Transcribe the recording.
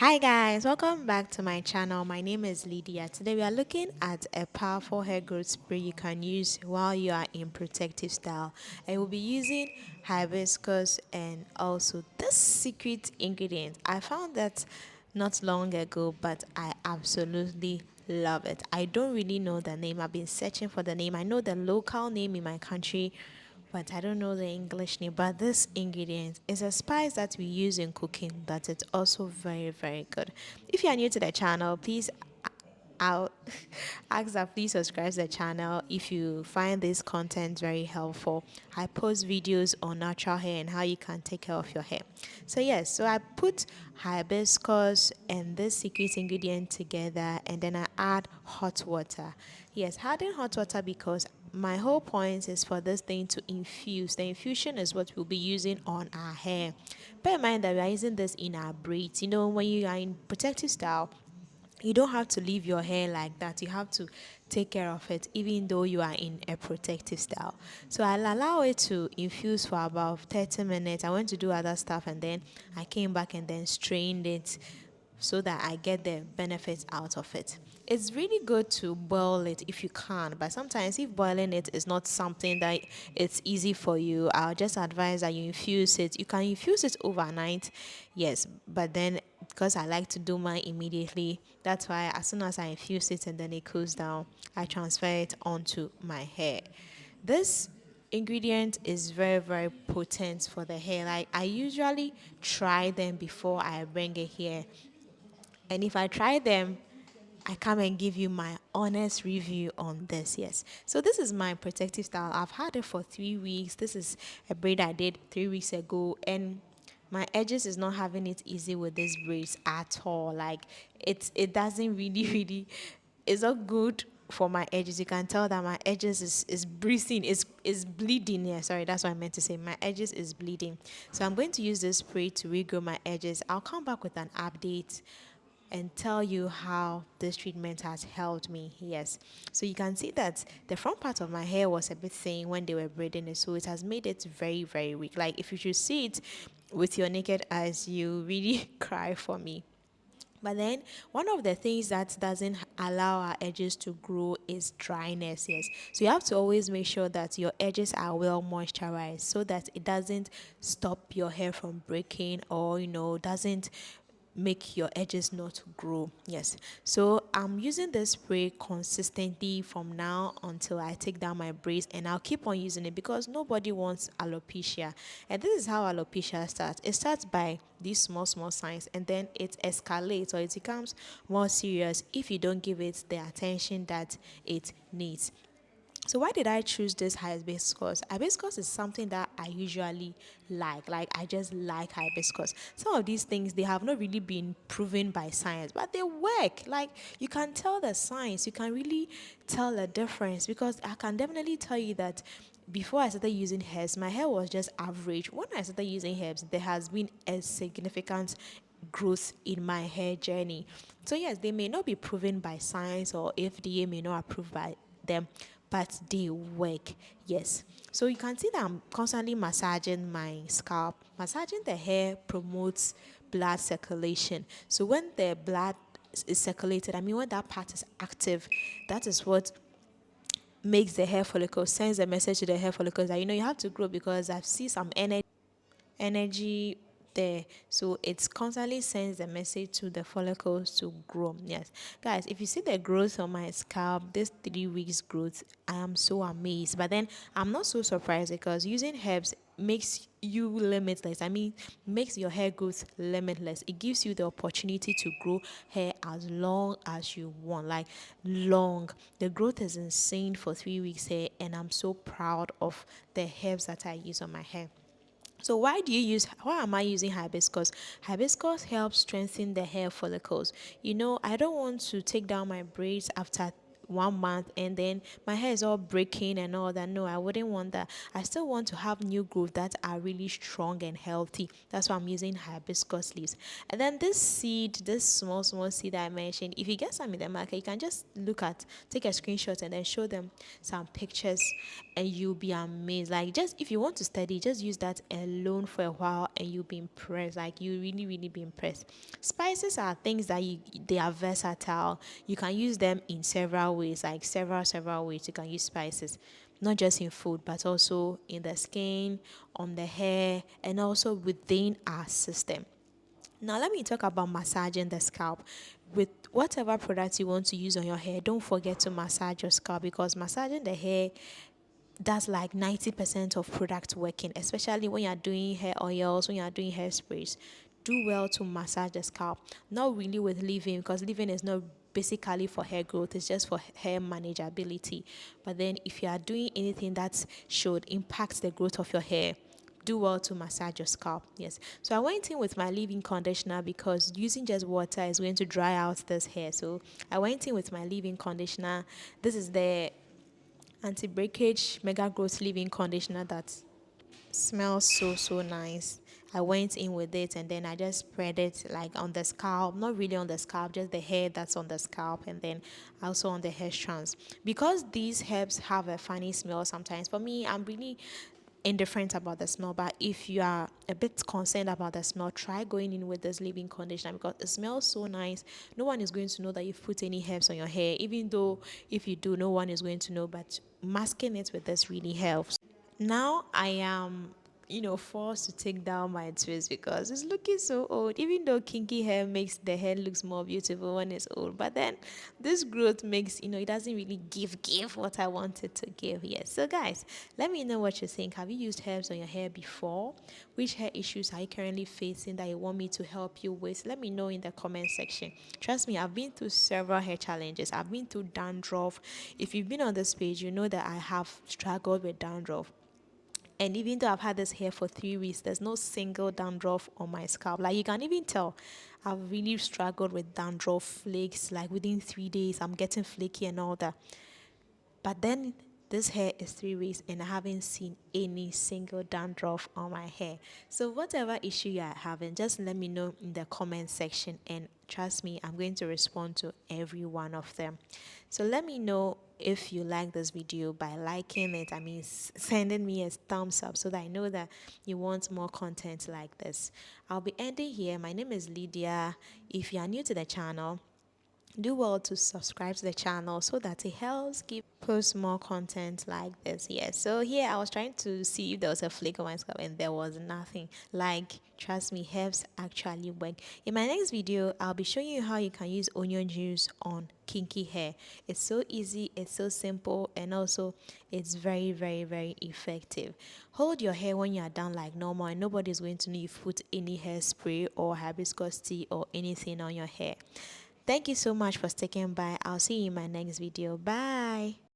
Hi guys, welcome back to my channel. My name is Lydia. Today we are looking at a powerful hair growth spray you can use while you are in protective style. I will be using hibiscus and also this secret ingredient. I found that not long ago, but I absolutely love it. I don't really know the name. I've been searching for the name. I know the local name in my country, but I don't know the English name. But this ingredient is a spice that we use in cooking, but it's also very, very good. If you are new to the channel, please I'll ask that please subscribe to the channel if you find this content very helpful. I post videos on natural hair and how you can take care of your hair. So yes, so I put hibiscus and this secret ingredient together and then I add hot water. Yes, adding hot water because my whole point is for this thing to infuse. The infusion is what we'll be using on our hair. Bear in mind that we are using this in our braids. You know, when you are in protective style, you don't have to leave your hair like that. You have to take care of it even though you are in a protective style. So I'll allow it to infuse for about 30 minutes. I went to do other stuff and then I came back and then strained it so that I get the benefits out of it. It's really good to boil it if you can, but sometimes if boiling it is not something that it's easy for you, I'll just advise that you infuse it. You can infuse it overnight, yes, but then because I like to do mine immediately, that's why as soon as I infuse it and then it cools down, I transfer it onto my hair. This ingredient is very, very potent for the hair. Like I usually try them before I bring it here, and if I try them, I come and give you my honest review on this. Yes. So this is my protective style. I've had it for 3 weeks. This is a braid I did 3 weeks ago, and my edges is not having it easy with this braids at all. Like it doesn't really really. It's not good for my edges. You can tell that my edges is breathing, is bleeding. Yeah, sorry, that's what I meant to say. My edges is bleeding. So I'm going to use this spray to regrow my edges. I'll come back with an update and tell you how this treatment has helped me. Yes. So you can see that the front part of my hair was a bit thin when they were braiding it. So it has made it very, very weak. Like if you should see it with your naked eyes, you really cry for me. But then one of the things that doesn't allow our edges to grow is dryness. Yes. So you have to always make sure that your edges are well moisturized so that it doesn't stop your hair from breaking or doesn't make your edges not grow. Yes. So I'm using this spray consistently from now until I take down my braids, and I'll keep on using it because nobody wants alopecia. And this is how alopecia starts. It starts by these small, small signs, and then it escalates or it becomes more serious if you don't give it the attention that it needs. So why did I choose this hibiscus? Hibiscus is something that I usually like. Like I just like hibiscus. Some of these things they have not really been proven by science, but they work. Like you can tell the science. You can really tell the difference because I can definitely tell you that before I started using herbs, my hair was just average. When I started using herbs, there has been a significant growth in my hair journey. So yes, they may not be proven by science or FDA may not approve by them, but they work. Yes. So you can see that I'm constantly massaging my scalp. Massaging the hair promotes blood circulation. So when the blood is circulated, I mean when that part is active, that is what makes the hair follicle, sends a message to the hair follicles that you have to grow because I've seen some energy there. So it constantly sends the message to the follicles to grow. Yes. Guys, if you see the growth on my scalp, this 3 weeks growth, I am so amazed. But then I'm not so surprised because using herbs makes you limitless. I mean, makes your hair growth limitless. It gives you the opportunity to grow hair as long as you want. Like long. The growth is insane for 3 weeks here, and I'm so proud of the herbs that I use on my hair. So why am I using hibiscus? Hibiscus helps strengthen the hair follicles. I don't want to take down my braids after 1 month and then my hair is all breaking and all that. No, I wouldn't want that. I still want to have new growth that are really strong and healthy. That's why I'm using hibiscus leaves. And then this seed, this small seed I mentioned, if you get some in the market, you can just take a screenshot and then show them some pictures, and you'll be amazed. Like, just if you want to study, just use that alone for a while and you'll be impressed. Like, you really be impressed. Spices are things that they are versatile. You can use them in several ways, like several ways you can use spices, not just in food but also in the skin, on the hair, and also within our system. Now, let me talk about massaging the scalp. With whatever product you want to use on your hair, don't forget to massage your scalp, because massaging the hair, that's like 90% of product working, especially when you're doing hair oils, when you're doing hairsprays. Do well to massage the scalp. Not really with leave-in, because leave-in is not basically for hair growth, it's just for hair manageability. But then if you are doing anything that should impact the growth of your hair, do well to massage your scalp. Yes. So I went in with my leave-in conditioner because using just water is going to dry out this hair. So I went in with my leave-in conditioner. This is the anti-breakage mega growth leave-in conditioner that smells so nice. I went in with it and then I just spread it like on the scalp, not really on the scalp, just the hair that's on the scalp, and then also on the hair strands. Because these herbs have a funny smell sometimes, for me, I'm really indifferent about the smell. But if you are a bit concerned about the smell, try going in with this leave-in conditioner because it smells so nice. No one is going to know that you've put any herbs on your hair, even though if you do, no one is going to know. But masking it with this really helps. Now I am, forced to take down my twist because it's looking so old. Even though kinky hair makes the hair looks more beautiful when it's old, but then this growth makes, it doesn't really give what I wanted to give. Yes. So guys, let me know what you think. Have you used herbs on your hair before? Which hair issues are you currently facing that you want me to help you with? Let me know in the comment section. Trust me, I've been through several hair challenges. I've been through dandruff. If you've been on this page, you know that I have struggled with dandruff. And even though I've had this hair for 3 weeks, there's no single dandruff on my scalp. Like, you can even tell I've really struggled with dandruff flakes. Like, within 3 days, I'm getting flaky and all that. But then this hair is 3 weeks and I haven't seen any single dandruff on my hair. So whatever issue you are having, just let me know in the comment section, and trust me, I'm going to respond to every one of them. So let me know if you like this video by liking it. I mean, sending me a thumbs up so that I know that you want more content like this. I'll be ending here. My name is Lydia. If you are new to the channel, do well to subscribe to the channel so that it helps keep post more content like this. Yes, so here I was trying to see if there was a flake on my scalp and there was nothing. Like, trust me, herbs actually work. In my next video, I'll be showing you how you can use onion juice on kinky hair. It's so easy, it's so simple, and also it's very effective. Hold your hair when you are done like normal, and nobody's going to know you've put any hairspray or hibiscus tea or anything on your hair. Thank you so much for sticking by. I'll see you in my next video. Bye.